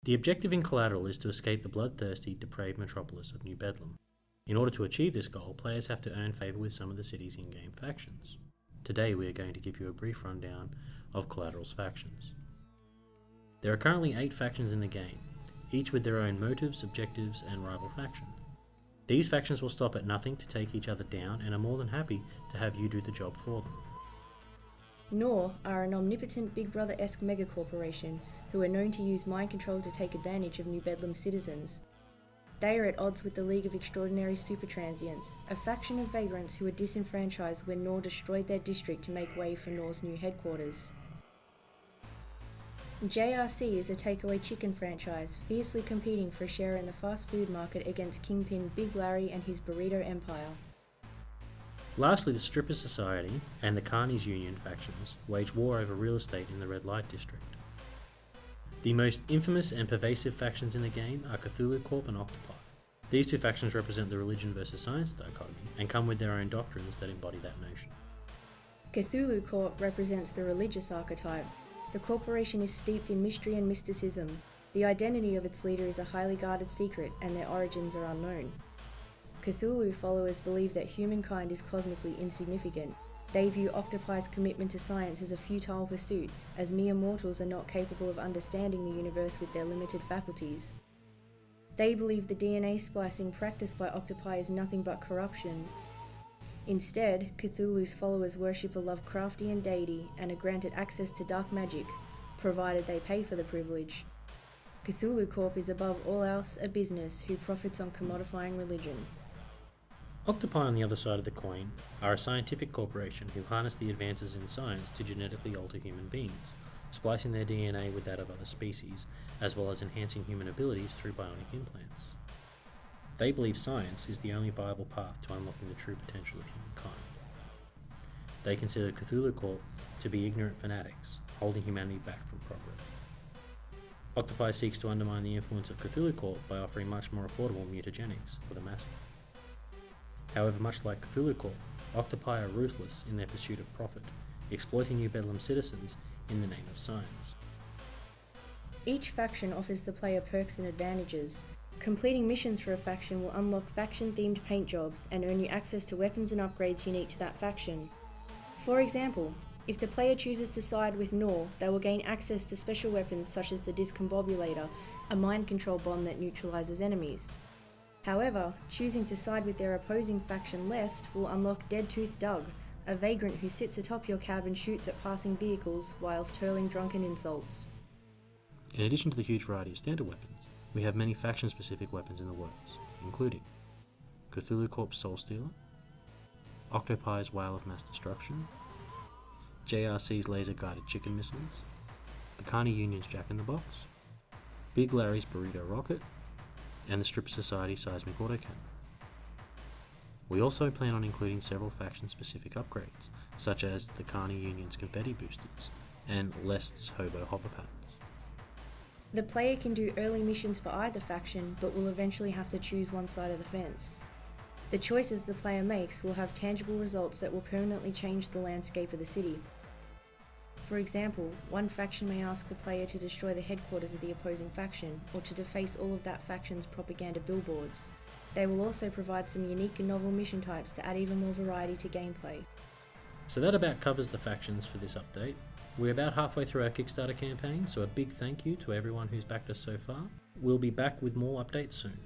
The objective in Collateral is to escape the bloodthirsty, depraved metropolis of New Bedlam. In order to achieve this goal, players have to earn favour with some of the city's in-game factions. Today we are going to give you a brief rundown of Collateral's factions. There are currently 8 factions in the game, each with their own motives, objectives and rival faction. These factions will stop at nothing to take each other down and are more than happy to have you do the job for them. Nor are an omnipotent Big Brother-esque megacorporation who are known to use mind control to take advantage of New Bedlam's citizens. They are at odds with the League of Extraordinary Supertransients, a faction of vagrants who were disenfranchised when Nor destroyed their district to make way for Nor's new headquarters. JRC is a takeaway chicken franchise, fiercely competing for a share in the fast food market against Kingpin Big Larry and his burrito empire. Lastly, the Stripper Society and the Carnies Union factions wage war over real estate in the Red Light District. The most infamous and pervasive factions in the game are Cthulhu Corp and Octopi. These two factions represent the religion versus science dichotomy and come with their own doctrines that embody that notion. Cthulhu Corp represents the religious archetype. The corporation is steeped in mystery and mysticism. The identity of its leader is a highly guarded secret, and their origins are unknown. Cthulhu followers believe that humankind is cosmically insignificant. They view Octopi's commitment to science as a futile pursuit, as mere mortals are not capable of understanding the universe with their limited faculties. They believe the DNA splicing practiced by Octopi is nothing but corruption. Instead, Cthulhu's followers worship a Lovecraftian deity and are granted access to dark magic, provided they pay for the privilege. Cthulhu Corp is above all else a business who profits on commodifying religion. Octopi, on the other side of the coin, are a scientific corporation who harness the advances in science to genetically alter human beings, splicing their DNA with that of other species, as well as enhancing human abilities through bionic implants. They believe science is the only viable path to unlocking the true potential of humankind. They consider Cthulhu Corp to be ignorant fanatics, holding humanity back from progress. Octopi seeks to undermine the influence of Cthulhu Corp by offering much more affordable mutagenics for the masses. However, much like Cthulhu Corp, Octopi are ruthless in their pursuit of profit, exploiting New Bedlam citizens in the name of science. Each faction offers the player perks and advantages. Completing missions for a faction will unlock faction-themed paint jobs and earn you access to weapons and upgrades unique to that faction. For example, if the player chooses to side with Nor, they will gain access to special weapons such as the Discombobulator, a mind control bomb that neutralizes enemies. However, choosing to side with their opposing faction Lest will unlock Deadtooth Doug, a vagrant who sits atop your cab and shoots at passing vehicles whilst hurling drunken insults. In addition to the huge variety of standard weapons, we have many faction-specific weapons in the works, including Cthulhu Corp's Soul Stealer, Octopi's Whale of Mass Destruction, JRC's laser-guided chicken missiles, the Carney Union's Jack-in-the-Box, Big Larry's Burrito Rocket, and the Stripper Society's Seismic Autocannon. We also plan on including several faction-specific upgrades, such as the Carney Union's Confetti Boosters and Lest's Hobo Hoverpads. The player can do early missions for either faction, but will eventually have to choose one side of the fence. The choices the player makes will have tangible results that will permanently change the landscape of the city. For example, one faction may ask the player to destroy the headquarters of the opposing faction, or to deface all of that faction's propaganda billboards. They will also provide some unique and novel mission types to add even more variety to gameplay. So that about covers the factions for this update. We're about halfway through our Kickstarter campaign, so a big thank you to everyone who's backed us so far. We'll be back with more updates soon.